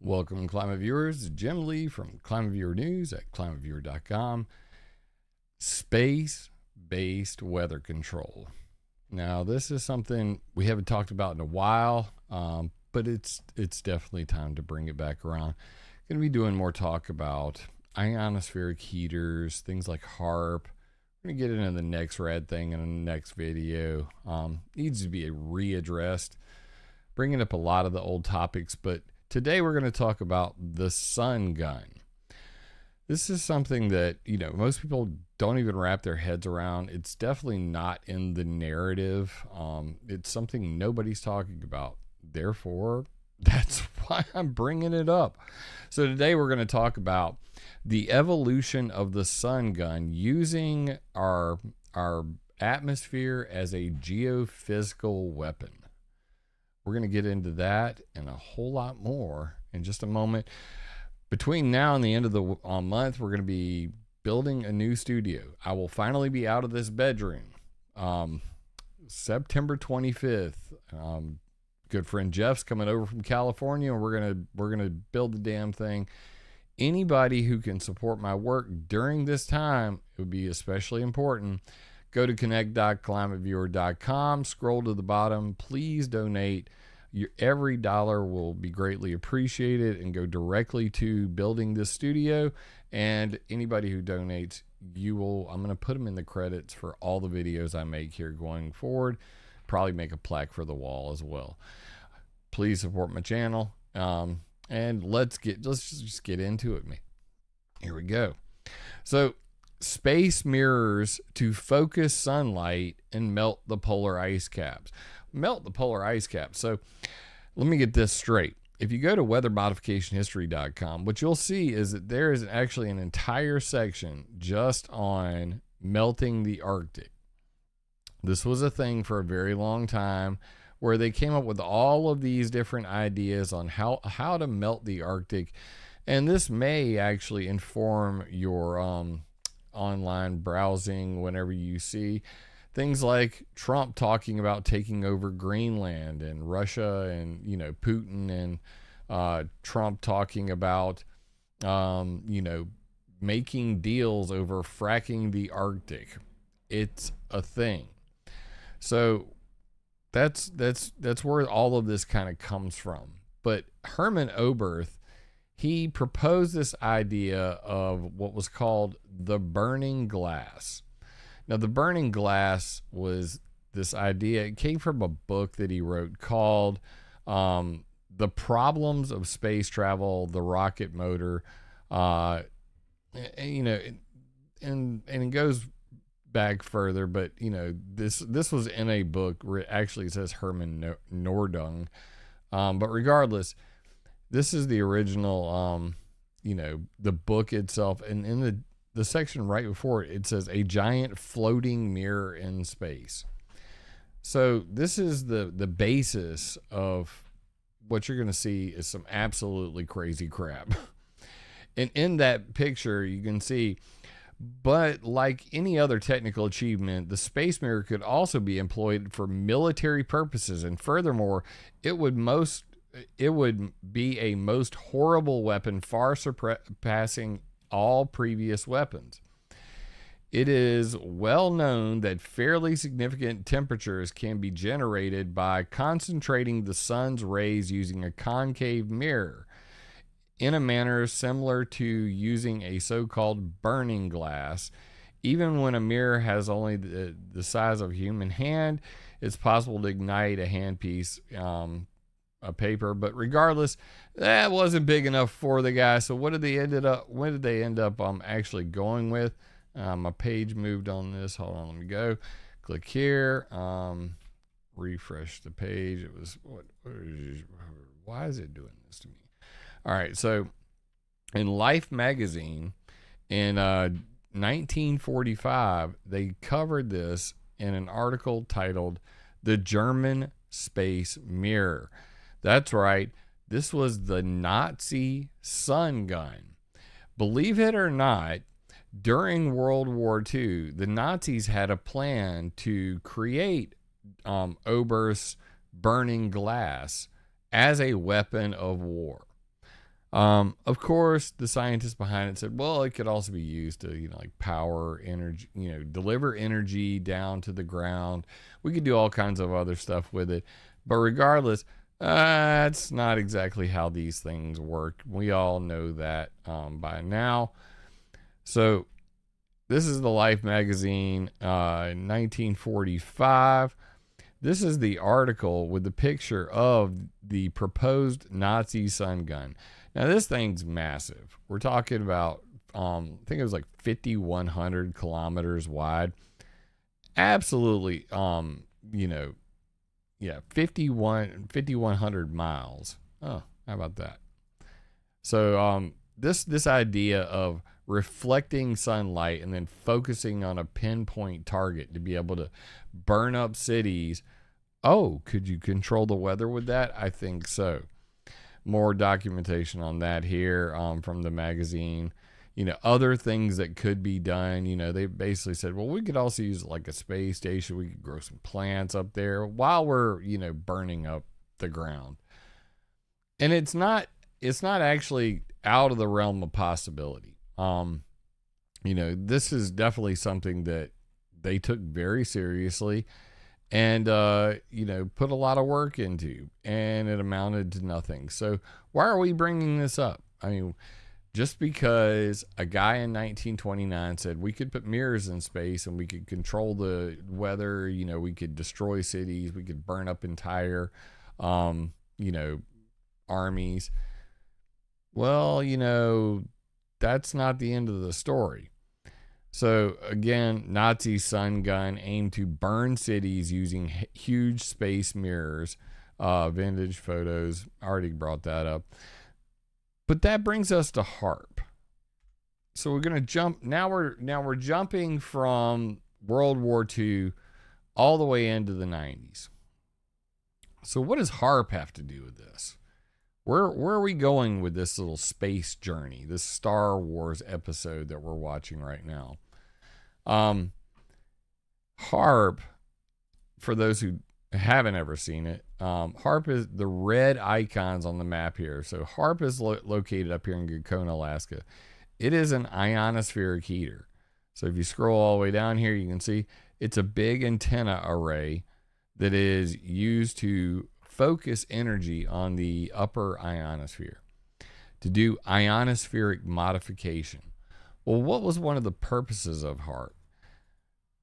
Welcome, climate viewers. Jim Lee from ClimateViewer News at ClimateViewer.com. Space-based weather control. Now, this is something we haven't talked about in a while, but it's definitely time to bring it back around. Going to be doing more talk about ionospheric heaters, things like HAARP. We're going to get into the next rad thing in the next video. Needs to be readdressed. Bringing up a lot of the old topics, but today we're going to talk about the sun gun. This is something that, most people don't even wrap their heads around. It's definitely not in the narrative. It's something nobody's talking about. Therefore, that's why I'm bringing it up. So today we're going to talk about the evolution of the sun gun using our atmosphere as a geophysical weapon. We're going to get into that and a whole lot more in just a moment. Between now and the end of the month, we're going to be building a new studio. I will finally be out of this bedroom. September 25th. Good friend Jeff's coming over from California, and we're gonna build the damn thing. Anybody who can support my work during this time, it would be especially important. Go to connect.climateviewer.com, scroll to the bottom, please donate. Every dollar will be greatly appreciated and go directly to building this studio. And anybody who donates, I'm going to put them in the credits for all the videos I make here going forward. Probably make a plaque for the wall as well. Please support my channel. And let's just get into it. Here we go. So, space mirrors to focus sunlight and melt the polar ice caps. So let me get this straight. If you go to weathermodificationhistory.com, what you'll see is that there is actually an entire section just on melting the Arctic. This was a thing for a very long time where they came up with all of these different ideas on how to melt the Arctic. And this may actually inform your online browsing whenever you see things like Trump talking about taking over Greenland, and Russia and Putin and Trump talking about making deals over fracking the Arctic. It's a thing. So that's where all of this kind of comes from. But Herman Oberth, he proposed this idea of what was called the burning glass. Now, the burning glass was this idea. It came from a book that he wrote called The Problems of Space Travel, the Rocket Motor. And it goes back further, but, this was in a book where it actually says Herman Nordung. But regardless, this is the original, the book itself. And in the section right before it, it says a giant floating mirror in space. So this is the basis of what you're going to see is some absolutely crazy crap. And in that picture, you can see, but like any other technical achievement, the space mirror could also be employed for military purposes. And furthermore, it would be a most horrible weapon, far surpassing all previous weapons. It is well known that fairly significant temperatures can be generated by concentrating the sun's rays using a concave mirror in a manner similar to using a so-called burning glass. Even when a mirror has only the size of a human hand, it's possible to ignite a handpiece a paper. But regardless, that wasn't big enough for the guy. So what did they end up actually going with? My page moved on this. Hold on, let me go. Click here. Refresh the page. It was why is it doing this to me? All right, so in Life magazine in 1945, they covered this in an article titled "The German Space Mirror." That's right. This was the Nazi sun gun. Believe it or not, during World War II, the Nazis had a plan to create Oberth's burning glass as a weapon of war. Of course, the scientists behind it said, well, it could also be used to, like power energy, deliver energy down to the ground. We could do all kinds of other stuff with it. But regardless, that's not exactly how these things work. We all know that by now. So this is the Life magazine, 1945. This is the article with the picture of the proposed Nazi sun gun. Now, this thing's massive. We're talking about, I think it was like 5,100 kilometers wide. Absolutely, 5,100 miles. Oh, how about that? So, this idea of reflecting sunlight and then focusing on a pinpoint target to be able to burn up cities. Oh, could you control the weather with that? I think so. More documentation on that here from the magazine. Other things that could be done. They basically said, well, we could also use like a space station. We could grow some plants up there while we're, burning up the ground. And it's not actually out of the realm of possibility. This is definitely something that they took very seriously and, put a lot of work into, and it amounted to nothing. So why are we bringing this up? I mean, just because a guy in 1929 said we could put mirrors in space and we could control the weather, we could destroy cities, we could burn up entire, armies. Well, that's not the end of the story. So again, Nazi sun gun aimed to burn cities using huge space mirrors. Vintage photos, already brought that up. But that brings us to HAARP. So we're gonna jump now. We're jumping from World War II all the way into the 90s. So what does HAARP have to do with this? Where are we going with this little space journey, this Star Wars episode that we're watching right now? HAARP, for those who haven't ever seen it, HAARP is the red icons on the map here. So HAARP is located up here in Gacona, Alaska. It is an ionospheric heater. So if you scroll all the way down here, you can see it's a big antenna array that is used to focus energy on the upper ionosphere to do ionospheric modification. Well, what was one of the purposes of HAARP?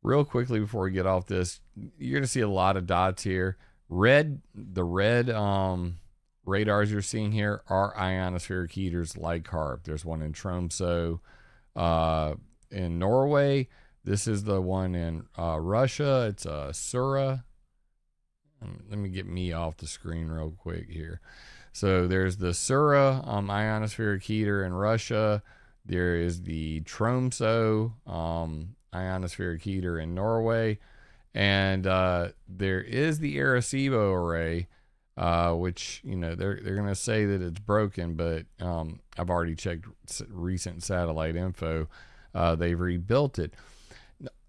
Real quickly before we get off this, you're going to see a lot of dots here. The red radars you're seeing here are ionospheric heaters like HAARP. There's one in Tromsø in Norway. This is the one in Russia. It's Sura. Let me get me off the screen real quick here. So there's the Sura ionospheric heater in Russia. There is the Tromsø ionospheric heater in Norway. And there is the Arecibo array, which, they're going to say that it's broken, but I've already checked recent satellite info. They've rebuilt it.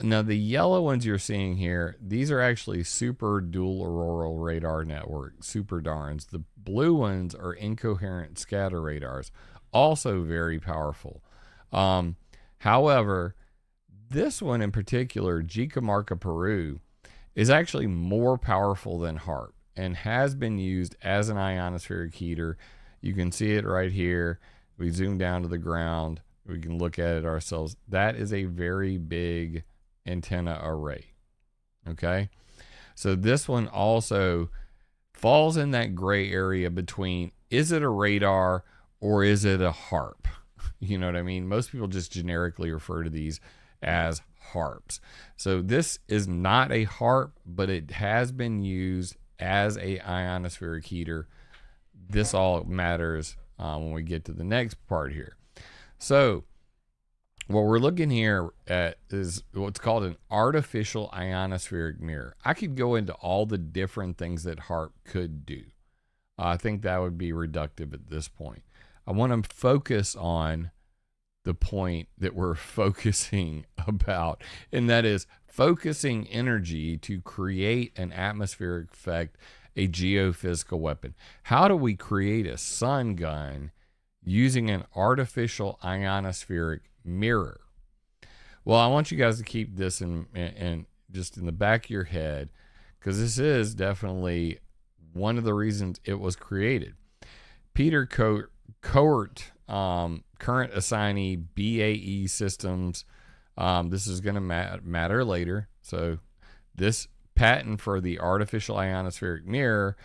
Now, the yellow ones you're seeing here, these are actually super dual auroral radar network, super DARNs. The blue ones are incoherent scatter radars, also very powerful. However, this one in particular, Jicamarca, Peru, is actually more powerful than HAARP and has been used as an ionospheric heater. You can see it right here. We zoom down to the ground. We can look at it ourselves. That is a very big antenna array. Okay. So this one also falls in that gray area between, is it a radar or is it a HAARP? You know what I mean? Most people just generically refer to these as HAARPs. So this is not a HAARP, but it has been used as a ionospheric heater. This all matters when we get to the next part here. So what we're looking here at is what's called an artificial ionospheric mirror. I could go into all the different things that HAARP could do. I think that would be reductive at this point. I want to focus on the point that we're focusing about, and that is focusing energy to create an atmospheric effect, a geophysical weapon. How do we create a sun gun using an artificial ionospheric mirror. Well, I want you guys to keep this in just in the back of your head, because this is definitely one of the reasons it was created. Peter Cohort, current assignee, BAE Systems. This is going to matter later. So this patent for the artificial ionospheric mirror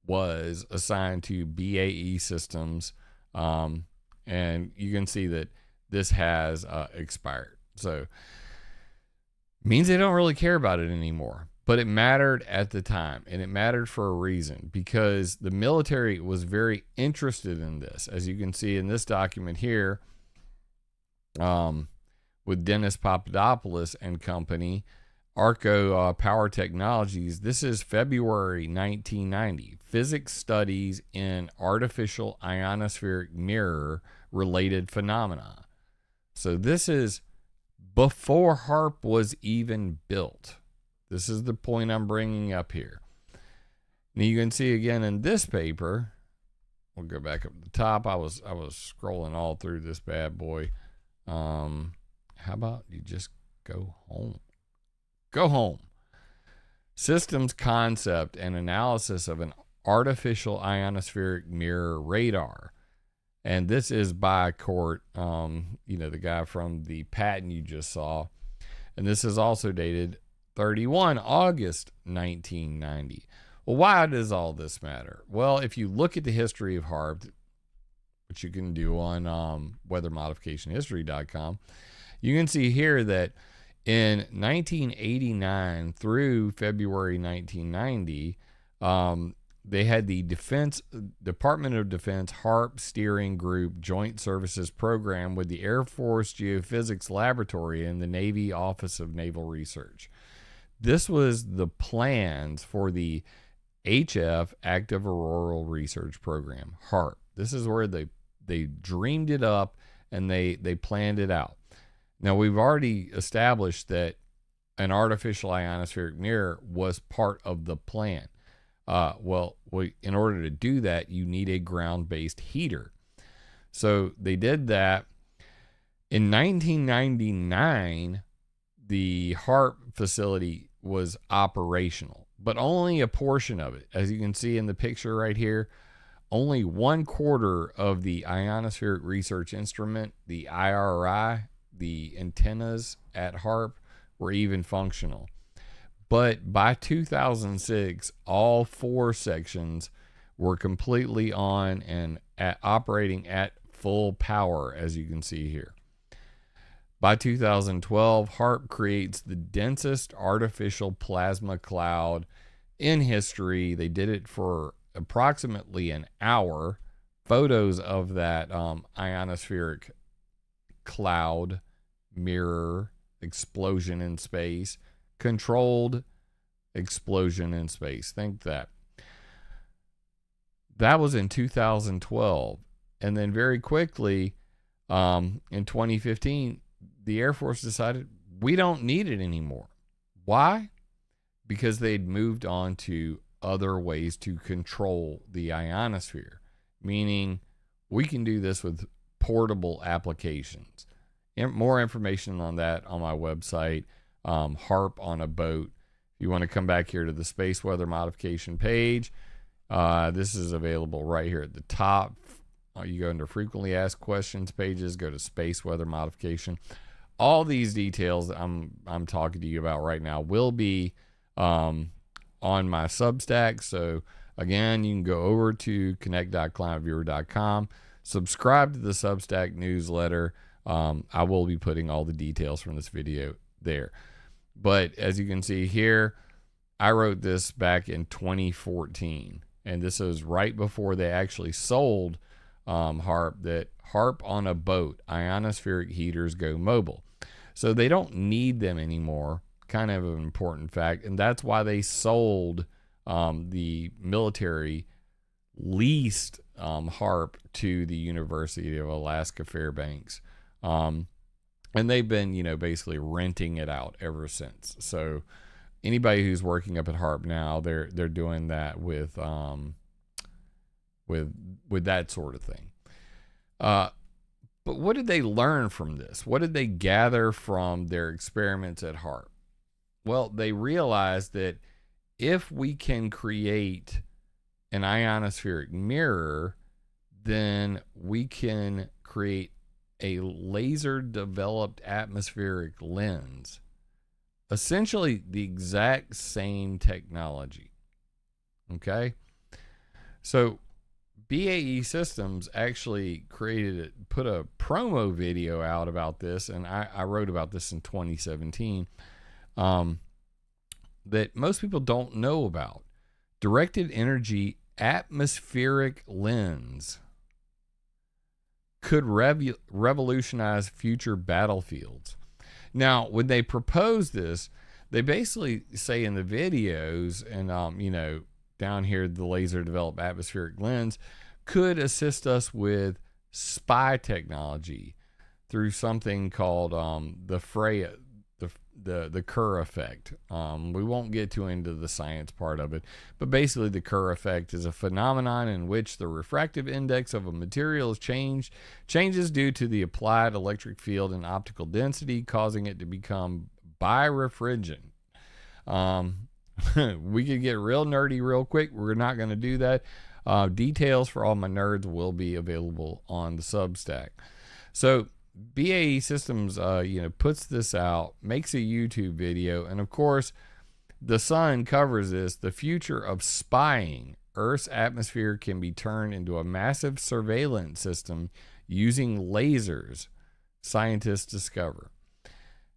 was assigned to BAE Systems, and you can see that this has expired. So means they don't really care about it anymore. But it mattered at the time, and it mattered for a reason, because the military was very interested in this. As you can see in this document here, with Dennis Papadopoulos and company, Arco Power Technologies. This is February 1990. Physics studies in artificial ionospheric mirror related phenomena. So this is before HAARP was even built. This is the point I'm bringing up here. Now you can see again in this paper, we'll go back up to the top. I was scrolling all through this bad boy. How about you just go home? Go home. Systems concept and analysis of an artificial ionospheric mirror radar. And this is by Court, the guy from the patent you just saw. And this is also dated 31 August 1990. Well, why does all this matter? Well, if you look at the history of HAARP, which you can do on weathermodificationhistory.com, you can see here that in 1989 through February 1990, they had the Department of Defense HAARP Steering Group Joint Services Program with the Air Force Geophysics Laboratory and the Navy Office of Naval Research. This was the plans for the HF Active Auroral Research Program, HAARP. This is where they dreamed it up and they planned it out. Now, we've already established that an artificial ionospheric mirror was part of the plan. In order to do that, you need a ground-based heater. So they did that. In 1999, the HAARP facility was operational, but only a portion of it. As you can see in the picture right here, only 1/4 of the ionospheric research instrument, the IRI, the antennas at HAARP, were even functional. But by 2006, all 4 sections were completely on and operating at full power, as you can see here. By 2012, HAARP creates the densest artificial plasma cloud in history. They did it for approximately an hour. Photos of that ionospheric cloud mirror explosion in space. Controlled explosion in space. Think that. That was in 2012. And then very quickly, in 2015, the Air Force decided we don't need it anymore. Why? Because they'd moved on to other ways to control the ionosphere, meaning we can do this with portable applications. More information on that on my website, HAARP on a Boat. If you want to come back here to the Space Weather Modification page, this is available right here at the top. You go under Frequently Asked Questions pages, go to Space Weather Modification. All these details I'm talking to you about right now will be on my Substack. So again, you can go over to connect.climateviewer.com, subscribe to the Substack newsletter. I will be putting all the details from this video there. But as you can see here, I wrote this back in 2014, and this was right before they actually sold HAARP, that HAARP on a Boat, ionospheric heaters go mobile. So they don't need them anymore, kind of an important fact, and that's why they sold the military leased HAARP to the University of Alaska Fairbanks. And they've been, basically renting it out ever since. So anybody who's working up at HAARP now, they're doing that with with that sort of thing. But what did they learn from this? What did they gather from their experiments at HAARP? Well, they realized that if we can create an ionospheric mirror, then we can create a laser developed atmospheric lens. Essentially the exact same technology. Okay? So BAE Systems actually put a promo video out about this, and I wrote about this in 2017, that most people don't know about. Directed energy atmospheric lens could revolutionize future battlefields. Now, when they propose this, they basically say in the videos, and you know, down here, the laser developed atmospheric lens could assist us with spy technology through something called the Kerr effect. We won't get too into the science part of it, but basically the Kerr effect is a phenomenon in which the refractive index of a material changes due to the applied electric field and optical density, causing it to become birefringent. We could get real nerdy real quick. We're not going to do that. Details for all my nerds will be available on the Substack. So BAE Systems, puts this out, makes a YouTube video, and of course, The Sun covers this. The future of spying. Earth's atmosphere can be turned into a massive surveillance system using lasers, scientists discover.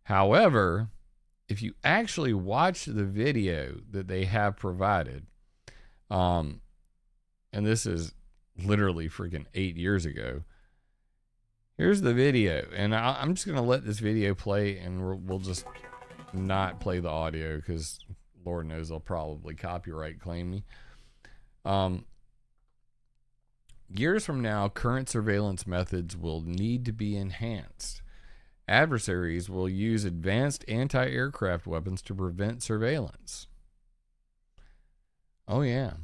However, if you actually watch the video that they have provided, and this is literally freaking 8 years ago, here's the video, and I'm just going to let this video play, and we'll just not play the audio because Lord knows they'll probably copyright claim me. Years from now, current surveillance methods will need to be enhanced. Adversaries will use advanced anti-aircraft weapons to prevent surveillance. Oh, yeah.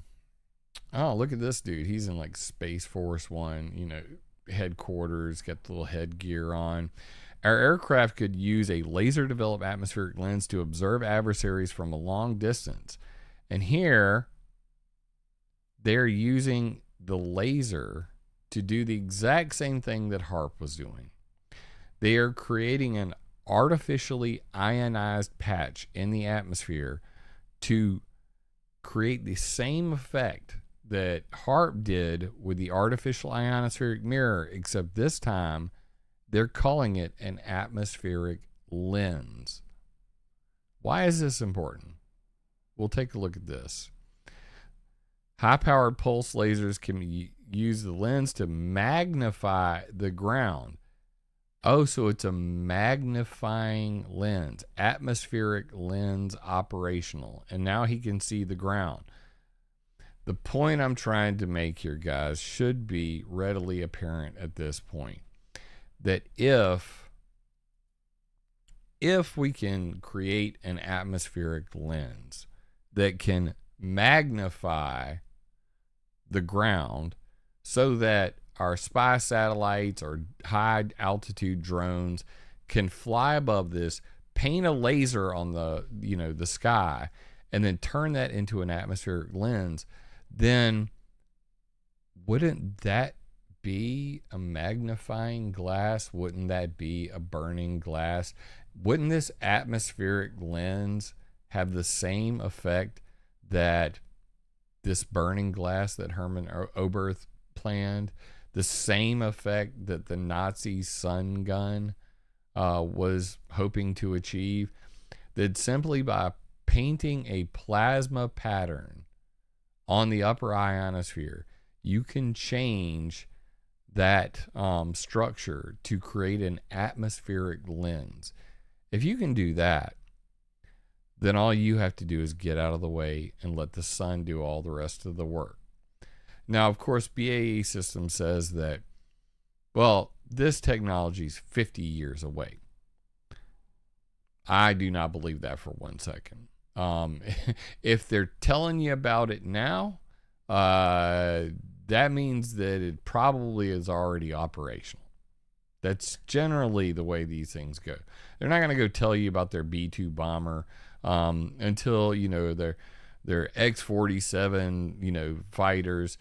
Oh, look at this dude. He's in like Space Force One, headquarters, got the little headgear on. Our aircraft could use a laser-developed atmospheric lens to observe adversaries from a long distance. And here, they're using the laser to do the exact same thing that HAARP was doing. They are creating an artificially ionized patch in the atmosphere to create the same effect that HAARP did with the artificial ionospheric mirror, except this time they're calling it an atmospheric lens. Why is this important? We'll take a look at this. High-powered pulse lasers can use the lens to magnify the ground. Oh, so it's a magnifying lens, atmospheric lens operational. And now he can see the ground. The point I'm trying to make here, guys, should be readily apparent at this point. That if we can create an atmospheric lens that can magnify the ground so that our spy satellites or high altitude drones can fly above this, paint a laser on the sky, and then turn that into an atmospheric lens, then wouldn't that be a magnifying glass? Wouldn't that be a burning glass? Wouldn't this atmospheric lens have the same effect that this burning glass that Hermann Oberth planned? The same effect that the Nazi sun gun was hoping to achieve? That simply by painting a plasma pattern on the upper ionosphere, you can change that structure to create an atmospheric lens. If you can do that, then all you have to do is get out of the way and let the sun do all the rest of the work. Now, of course, BAE Systems says that, well, this technology is 50 years away. I do not believe that for 1 second. If they're telling you about it now, that means that it probably is already operational. That's generally the way these things go. They're not going to go tell you about their B-2 bomber until, their X-47, fighters.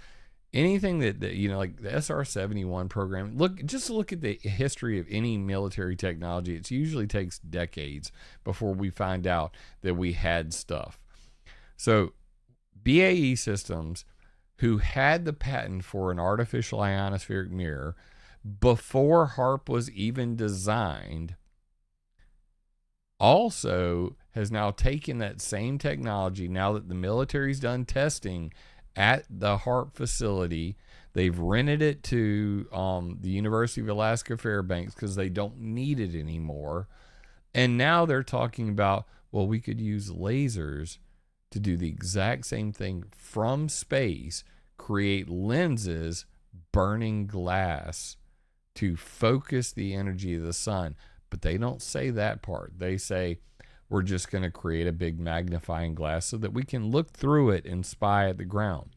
Anything that like the SR-71 program. Look at the history of any military technology. It usually takes decades before we find out that we had stuff. So BAE Systems, who had the patent for an artificial ionospheric mirror before HAARP was even designed, also has now taken that same technology, now that the military's done testing at the HAARP facility. They've rented it to the University of Alaska Fairbanks because they don't need it anymore. And now they're talking about, well, we could use lasers to do the exact same thing from space, create lenses burning glass to focus the energy of the sun. But they don't say that part. They say, we're just going to create a big magnifying glass so that we can look through it and spy at the ground.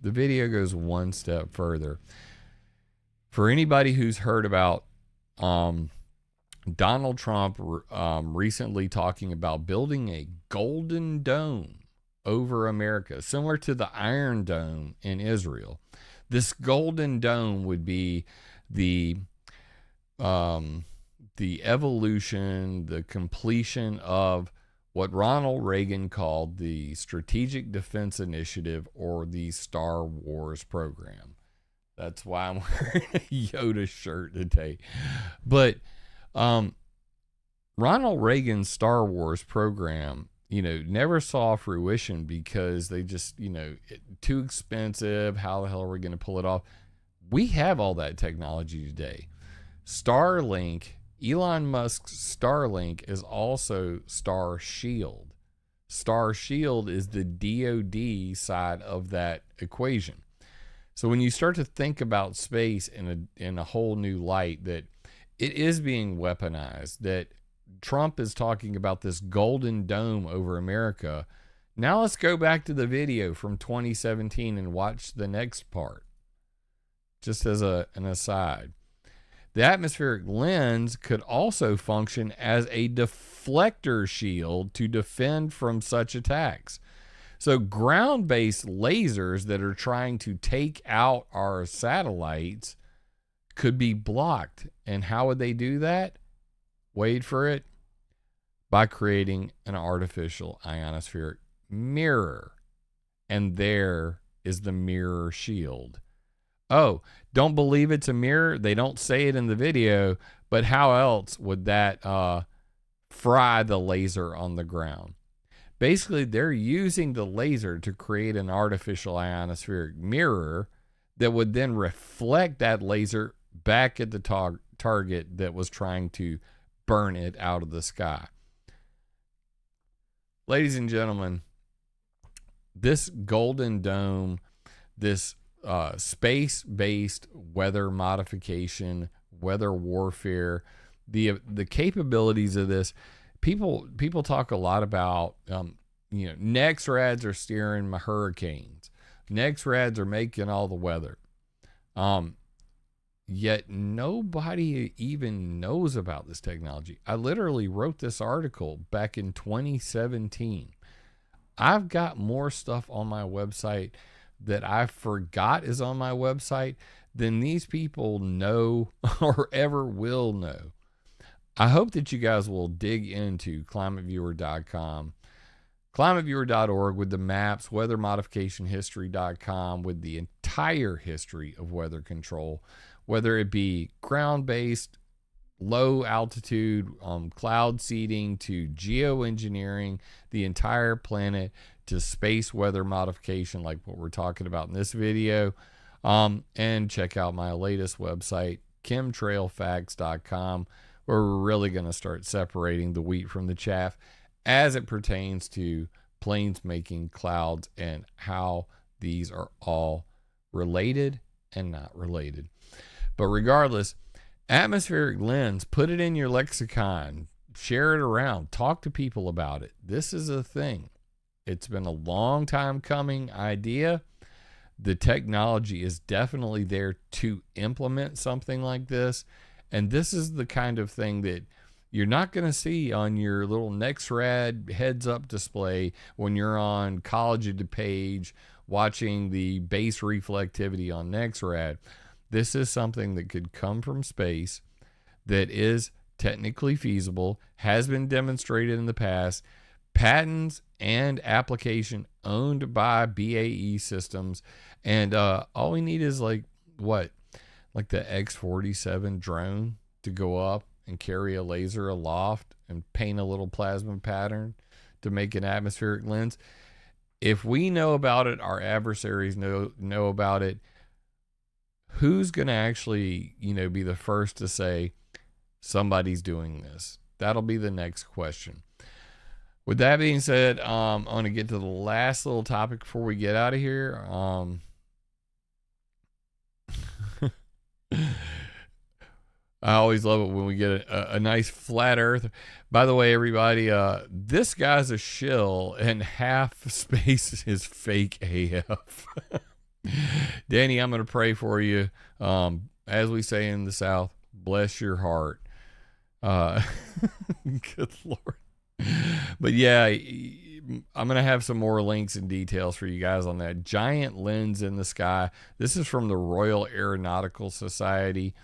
The video goes one step further. For anybody who's heard about Donald Trump recently talking about building a golden dome over America, similar to the Iron Dome in Israel. This golden dome would be the evolution, the completion of what Ronald Reagan called the Strategic Defense Initiative, or the Star Wars program. That's why I'm wearing a Yoda shirt today. But Ronald Reagan's Star Wars program, never saw fruition because they just, too expensive. How the hell are we going to pull it off? We have all that technology today. Starlink, Elon Musk's Starlink, is also Star Shield. Star Shield is the DoD side of that equation. So when you start to think about space in a whole new light, that it is being weaponized, that Trump is talking about this golden dome over America. Now let's go back to the video from 2017 and watch the next part. Just as an aside. The atmospheric lens could also function as a deflector shield to defend from such attacks. So ground-based lasers that are trying to take out our satellites could be blocked. And how would they do that? Wait for it. By creating an artificial ionospheric mirror. And there is the mirror shield. Oh, don't believe it's a mirror? They don't say it in the video, but how else would that fry the laser on the ground? Basically, they're using the laser to create an artificial ionospheric mirror that would then reflect that laser back at the target that was trying to burn it out of the sky. Ladies and gentlemen, this golden dome, this space-based weather modification, weather warfare, the capabilities of this. People talk a lot about NEXRADs are steering my hurricanes. NEXRADs are making all the weather. Yet nobody even knows about this technology. I literally wrote this article back in 2017. I've got more stuff on my website that I forgot is on my website than these people know or ever will know. I hope that you guys will dig into ClimateViewer.com, ClimateViewer.org with the maps, WeatherModificationHistory.com with the entire history of weather control, whether it be ground-based, low altitude, cloud seeding, to geoengineering the entire planet, to space weather modification like what we're talking about in this video. And check out my latest website, chemtrailfacts.com, where we're really going to start separating the wheat from the chaff as it pertains to planes making clouds and how these are all related and not related. But regardless, atmospheric lens, put it in your lexicon, share it around, talk to people about it. This is a thing. It's been a long time coming idea. The technology is definitely there to implement something like this. And this is the kind of thing that you're not going to see on your little NextRad heads up display when you're on College of DuPage watching the base reflectivity on NextRad. This is something that could come from space, that is technically feasible, has been demonstrated in the past, patents and application owned by BAE Systems, and all we need is like the X-47 drone to go up and carry a laser aloft and paint a little plasma pattern to make an atmospheric lens. If we know about it, our adversaries know about it. Who's going to actually, be the first to say somebody's doing this? That'll be the next question. With that being said, I'm going to get to the last little topic before we get out of here. I always love it when we get a nice flat earth. By the way, everybody, this guy's a shill and half space is fake AF. Danny, I'm going to pray for you. As we say in the South, bless your heart. Good Lord. But yeah, I'm going to have some more links and details for you guys on that giant lens in the sky. This is from the Royal Aeronautical Society.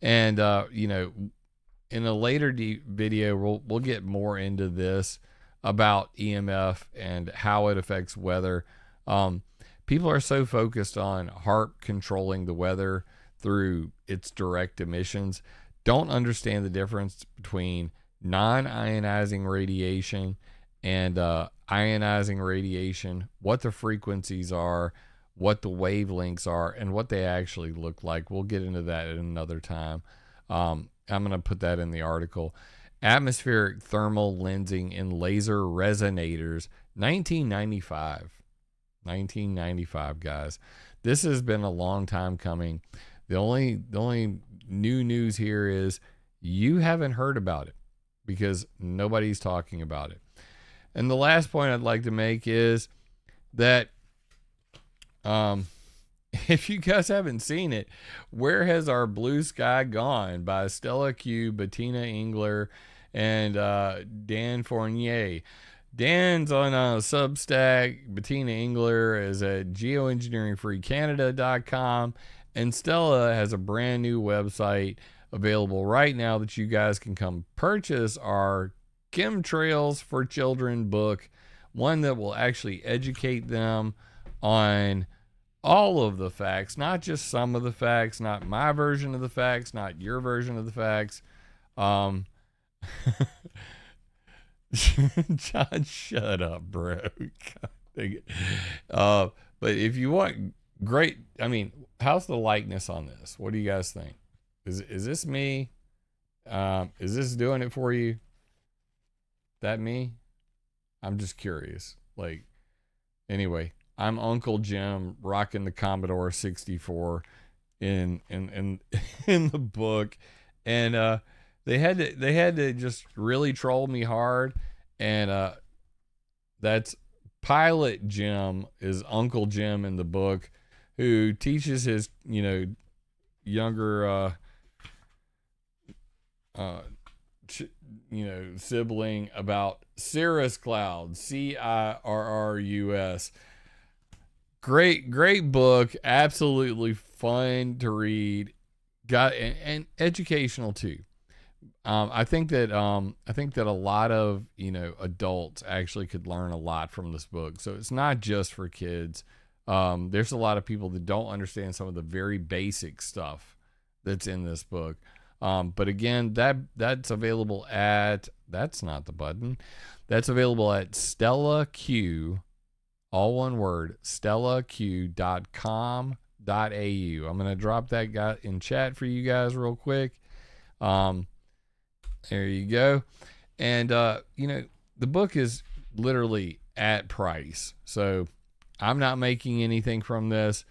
And, in a later video, we'll get more into this about EMF and how it affects weather. People are so focused on HAARP controlling the weather through its direct emissions, don't understand the difference between non-ionizing radiation and ionizing radiation, what the frequencies are, what the wavelengths are, and what they actually look like. We'll get into that at another time. I'm going to put that in the article. Atmospheric thermal lensing in laser resonators, 1995. 1995, guys. This has been a long time coming. The only new news here is you haven't heard about it because nobody's talking about it. And the last point I'd like to make is that if you guys haven't seen it, Where Has Our Blue Sky Gone by Stella Q, Bettina Engler, and Dan Fournier. Dan's on Substack. Bettina Engler is at geoengineeringfreecanada.com. And Stella has a brand new website available right now that you guys can come purchase our Chemtrails for Children book, one that will actually educate them on all of the facts, not just some of the facts, not my version of the facts, not your version of the facts. John, shut up, bro. But if you want great, how's the likeness on this? What do you guys think? Is this me? Is this doing it for you? That me? I'm just curious. Anyway, I'm Uncle Jim rocking the Commodore 64 in the book, and they had to just really troll me hard, and that's Pilot Jim is Uncle Jim in the book, who teaches his younger sibling about cirrus clouds, CIRRUS. Great book, absolutely fun to read, and educational too. I think that a lot of adults actually could learn a lot from this book. So it's not just for kids. There's a lot of people that don't understand some of the very basic stuff that's in this book. But again, that's available at, that's not the button. That's available at Stella Q, all one word, stellaq.com.au. I'm going to drop that guy in chat for you guys real quick. There you go. And, the book is literally at price. So I'm not making anything from this.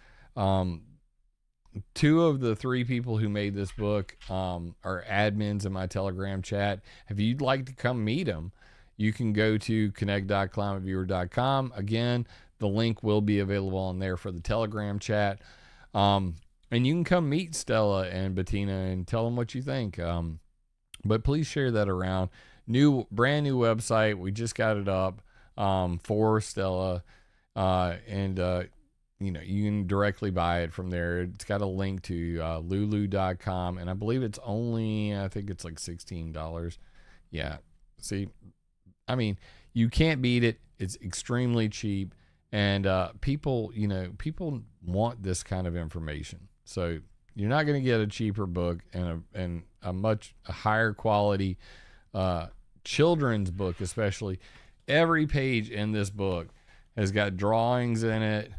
Two of the three people who made this book are admins in my Telegram chat. If you'd like to come meet them, you can go to connect.climateviewer.com. Again, The link will be available on there for the Telegram chat. And you can come meet Stella and Bettina and tell them what you think. But please share that around. Brand new website. We just got it up for Stella. And you can directly buy it from there. It's got a link to lulu.com. And I believe it's only, I think it's like $16. Yeah. See, I mean, you can't beat it. It's extremely cheap. And people want this kind of information. So you're not going to get a cheaper book and a much higher quality children's book, especially. Every page in this book has got drawings in it,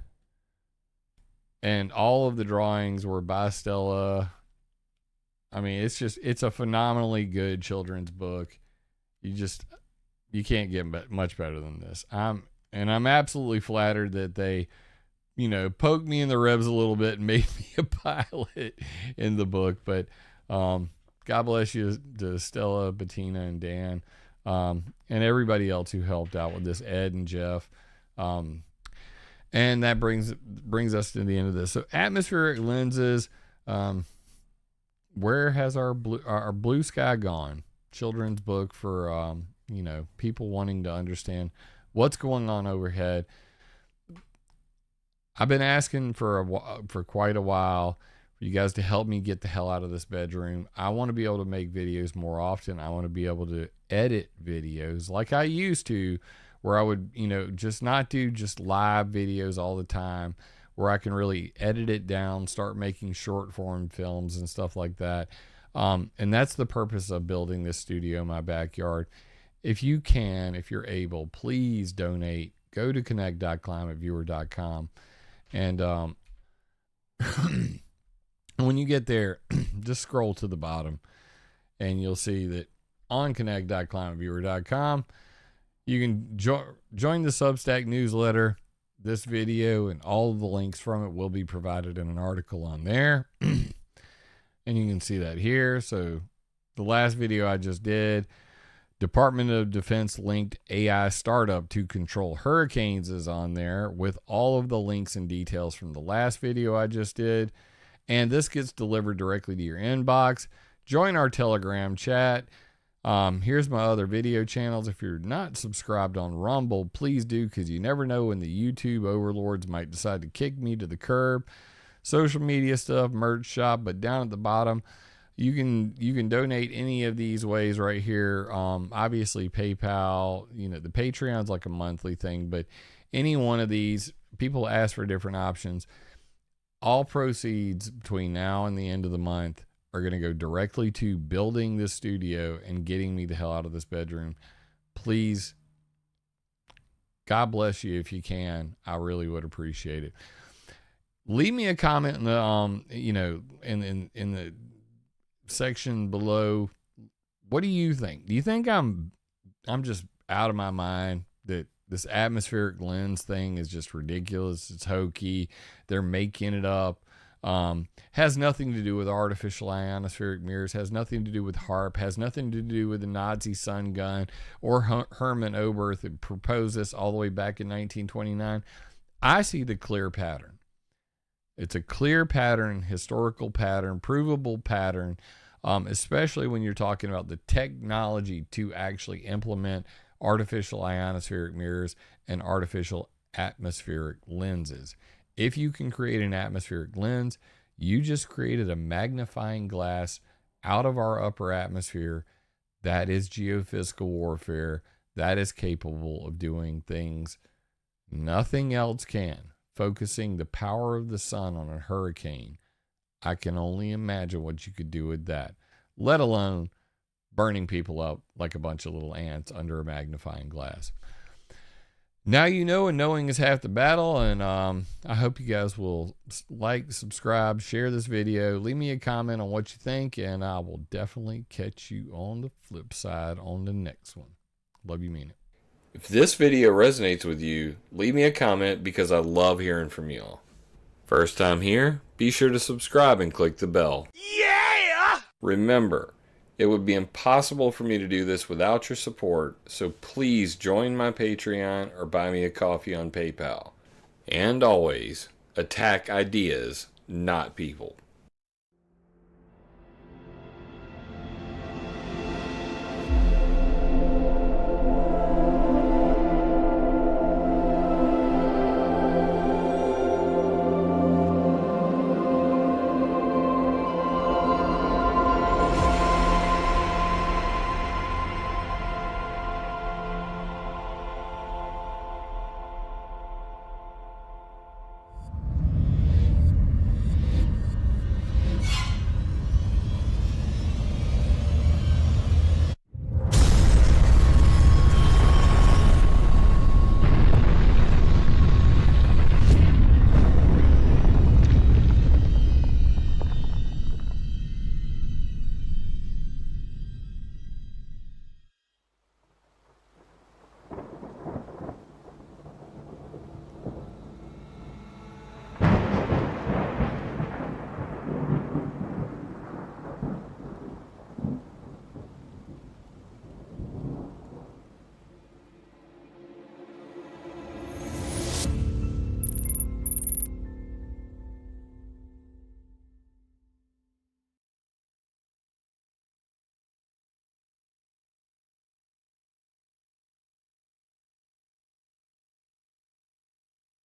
and all of the drawings were by Stella. I mean, it's a phenomenally good children's book. You can't get much better than this. I'm absolutely flattered that they, poked me in the ribs a little bit and made me a pilot in the book. But God bless you to Stella, Bettina, and Dan, and everybody else who helped out with this, Ed and Jeff. And that brings us to the end of this. So atmospheric lenses. Where has our blue sky gone? Children's book for people wanting to understand what's going on overhead. I've been asking for quite a while for you guys to help me get the hell out of this bedroom. I want to be able to make videos more often. I want to be able to edit videos like I used to, where I would, just not do just live videos all the time, where I can really edit it down, start making short form films and stuff like that. And that's the purpose of building this studio in my backyard. If you're able, please donate. Go to connect.climateviewer.com. And when you get there, just scroll to the bottom and you'll see that on connect.climateviewer.com, you can join the Substack newsletter. This video and all of the links from it will be provided in an article on there. And you can see that here. So the last video I just did, Department of Defense linked AI startup to control hurricanes, is on there with all of the links and details from the last video I just did. And this gets delivered directly to your inbox. Join our Telegram chat. Here's my other video channels. If you're not subscribed on Rumble, please do, because you never know when the YouTube overlords might decide to kick me to the curb. Social media stuff, merch shop, but down at the bottom, you can donate any of these ways right here. Obviously PayPal, the Patreon's like a monthly thing, but any one of these, people ask for different options. All proceeds between now and the end of the month are going to go directly to building this studio and getting me the hell out of this bedroom. Please, God bless you if you can. I really would appreciate it. Leave me a comment in the in the section below. What do you think? Do you think I'm just out of my mind, that this atmospheric lens thing is just ridiculous? It's hokey. They're making it up. Has nothing to do with artificial ionospheric mirrors, has nothing to do with HAARP, has nothing to do with the Nazi sun gun or Herman Oberth that proposed this all the way back in 1929. I see the clear pattern. It's a clear pattern, historical pattern, provable pattern, especially when you're talking about the technology to actually implement artificial ionospheric mirrors and artificial atmospheric lenses. If you can create an atmospheric lens, you just created a magnifying glass out of our upper atmosphere. That is geophysical warfare. That is capable of doing things nothing else can. Focusing the power of the sun on a hurricane. I can only imagine what you could do with that, let alone burning people up like a bunch of little ants under a magnifying glass. Now you know, and knowing is half the battle. And I hope you guys will like, subscribe, share this video, leave me a comment on what you think, and I will definitely catch you on the flip side on the next one. Love you, mean it. If this video resonates with you, leave me a comment, because I love hearing from y'all. First time here, be sure to subscribe and click the bell. Yeah! Remember, it would be impossible for me to do this without your support, so please join my Patreon or buy me a coffee on PayPal. And always attack ideas, not people.